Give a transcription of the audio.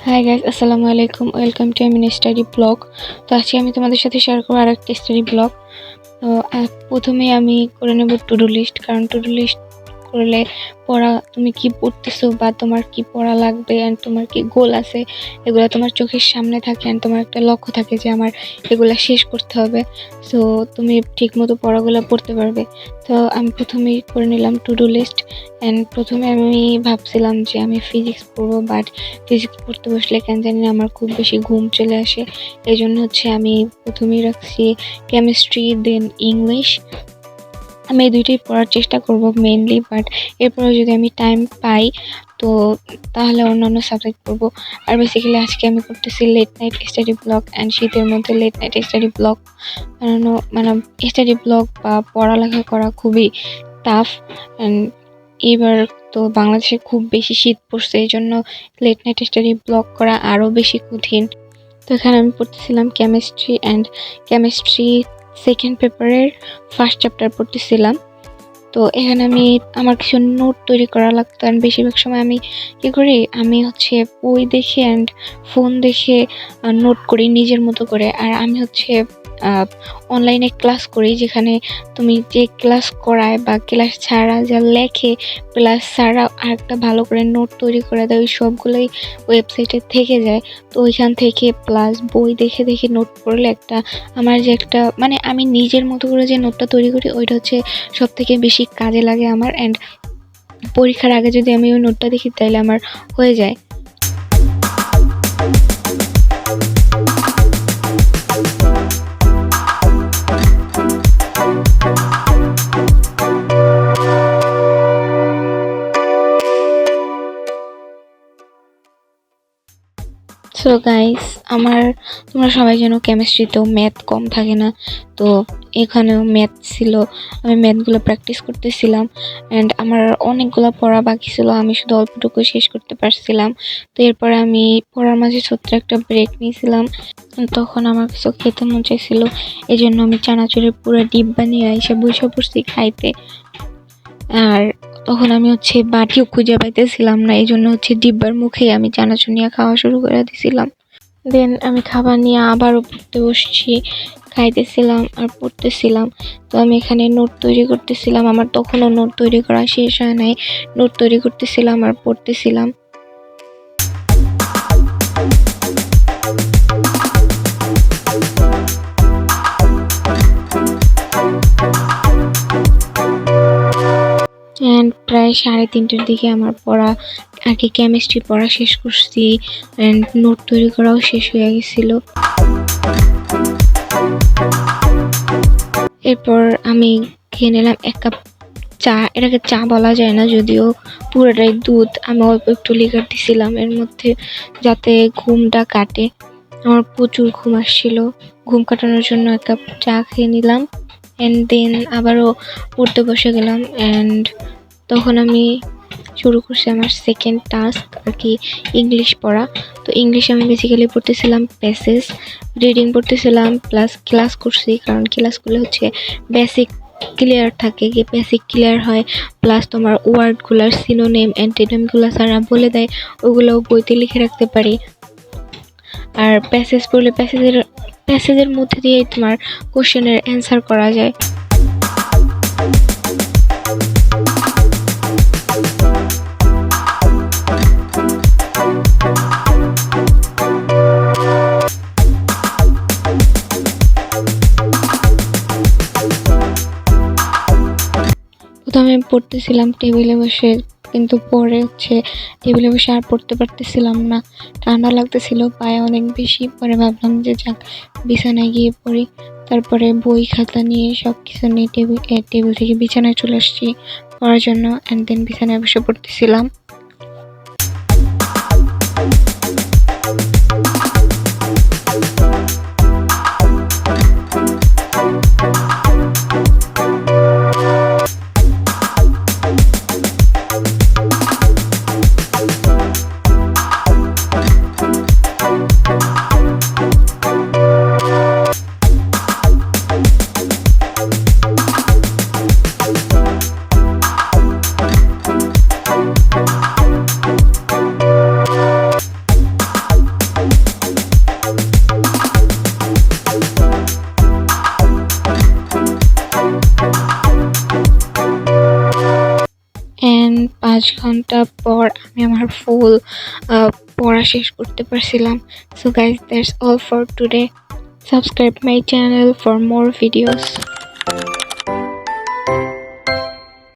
Hi guys, আসসালামু আলাইকুম। Welcome to mini study blog. তো আজকে আমি তোমাদের সাথে শেয়ার করবো আর একটা স্টাডি ব্লগ। তো প্রথমে আমি করে নেব টু ডু লিস্ট, কারণ টু ডু লিস্ট করলে পড়া তুমি কি পড়তেছো বা তোমার কি পড়া লাগবে অ্যান্ড তোমার কি গোল আছে এগুলো তোমার চোখের সামনে থাকে অ্যান্ড তোমার একটা লক্ষ্য থাকে যে আমার এগুলা শেষ করতে হবে। সো তুমি ঠিক মতো পড়াগুলো পড়তে পারবে। তো আমি প্রথমেই করে নিলাম টু ডু লিস্ট অ্যান্ড প্রথমে আমি ভাবছিলাম যে আমি ফিজিক্স পড়বো, বাট ফিজিক্স পড়তে বসলে কেন জানি না আমার খুব বেশি ঘুম চলে আসে। এই জন্য আমি প্রথমেই রাখছি কেমিস্ট্রি, দেন ইংলিশ। আমি এই দুইটাই পড়ার চেষ্টা করব মেইনলি, বাট এরপরে যদি আমি টাইম পাই তো তাহলে অন্যান্য সাবজেক্ট পড়বো। আর বেসিক্যালি আজকে আমি করতেছি late night study blog and শীতের মধ্যে লেট নাইট স্টাডি ব্লগ বানানো, মানে স্টাডি ব্লগ বা পড়ালেখা করা খুবই টাফ। অ্যান্ড এবার তো বাংলাদেশে খুব বেশি শীত পড়ছে, এই জন্য লেট নাইট স্টাডি ব্লগ করা আরও বেশি কঠিন। তো এখানে আমি পড়তেছিলাম কেমিস্ট্রি সেকেন্ড পেপারের ফার্স্ট চ্যাপ্টার পড়তেছিলাম। তো এখানে আমি আমার কিছু নোট তৈরি করা লাগতো, অ্যান্ড বেশিরভাগ সময় আমি কী করি, আমি বই দেখে অ্যান্ড ফোন দেখে নোট করি নিজের মতো করে। আর আমি অনলাইনে ক্লাস করি, যেখানে তুমি যে ক্লাস করায় বা ক্লাস ছাড়া যা লেখে প্লাস ছাড়া আরেকটা ভালো করে নোট তৈরি করে দেয়, ওই সবগুলোই ওয়েবসাইটে থেকে যায়। তো ওইখান থেকে প্লাস বই দেখে দেখে নোট করলে আমার যে মানে আমি নিজের মতো করে যে নোটটা তৈরি করি ওইটা সব থেকে বেশি কাজে লাগে আমার। অ্যান্ড পরীক্ষার আগে যদি আমি ওই নোটটা দেখি তাহলে আমার হয়ে যায়। সো গাইস, তোমরা সবাই জানো কেমিস্ট্রিতেও ম্যাথ কম থাকে না। তো এখানেও ম্যাথ ছিল, আমি ম্যাথগুলো প্র্যাকটিস করতেছিলাম অ্যান্ড আমার অনেকগুলো পড়া বাকি ছিল, আমি শুধু অল্পটুকু শেষ করতে পারছিলাম। তো এরপরে আমি পড়ার মাঝে ছোট্ট একটা ব্রেক নিয়েছিলাম। তখন আমার কিছু খেতে মন চাইছিল, এই জন্য আমি চানাচুরের পুরো ডিব্বা নিয়ে এসে বসে পড়ছি খাইতে। আর তখন আমি বাটিও খুঁজে পাইতেছিলাম না, এই জন্য ডিব্বার মুখেই আমি চানাচুর নিয়ে খাওয়া শুরু করে দিয়েছিলাম। দেন আমি খাবার নিয়ে আবারও পড়তে বসছি, খাইতেছিলাম আর পড়তেছিলাম। তো আমি এখানে নোট তৈরি করতেছিলাম, আমার তখনও নোট তৈরি করা শেষ হয় নাই, নোট তৈরি করতেছিলাম আর পড়তেছিলাম। অ্যান্ড প্রায় 3:30টার দিকে আমার পড়া আর কি কেমিস্ট্রি পড়া শেষ করছি অ্যান্ড নোট তৈরি করাও শেষ হয়ে গেছিল। এরপর আমি খেয়ে নিলাম 1 কাপ চা। এটাকে চা বলা যায় না, যদিও পুরোটাই দুধ। আমি অল্প একটু লিকার দিছিলাম এর মধ্যে যাতে ঘুমটা কাটে। আমার প্রচুর ঘুম আসছিল, ঘুম কাটানোর জন্য 1 কাপ চা খেয়ে নিলাম অ্যান্ড দেন আবারও পড়তে বসে গেলাম। অ্যান্ড তখন আমি শুরু করছি আমার সেকেন্ড টাস্ক আর কি, ইংলিশ পড়া। তো ইংলিশে আমি বেসিক্যালি পড়তেছিলাম প্যাসেজ, রিডিং পড়তেছিলাম প্লাস ক্লাস করছি, কারণ ক্লাস করলে বেসিক ক্লিয়ার থাকে, বেসিক ক্লিয়ার হয়, প্লাস তোমার ওয়ার্ডগুলার সিনোনিম অ্যান্টিনিমগুলো স্যাররা বলে দেয়, ওগুলোও বইতে লিখে রাখতে পারি। আর প্যাসেজ পড়লে প্যাসেজের মধ্যে দিয়েই তোমার কোশ্চেনের অ্যান্সার করা যায়। প্রথমে পড়তেছিলাম টেবিলে বসে, কিন্তু পরে টেবিলে বসে আর পড়তে পারতেছিলাম না, ঠান্ডা লাগতেছিল পায়ে অনেক বেশি। পরে ভাবলাম যে যাক, বিছানায় গিয়ে পড়ি। তারপরে বই খাতা নিয়ে সব কিছু নিয়ে টেবিল থেকে বিছানায় চলে আসছি পড়ার জন্য, অ্যান্ড দেন বিছানায় বসে পড়তেছিলাম। 5 ঘন্টা পর আমি আমার ফুল পড়া শেষ করতে পারছিলাম। So guys, that's all for today. Subscribe my channel for more videos.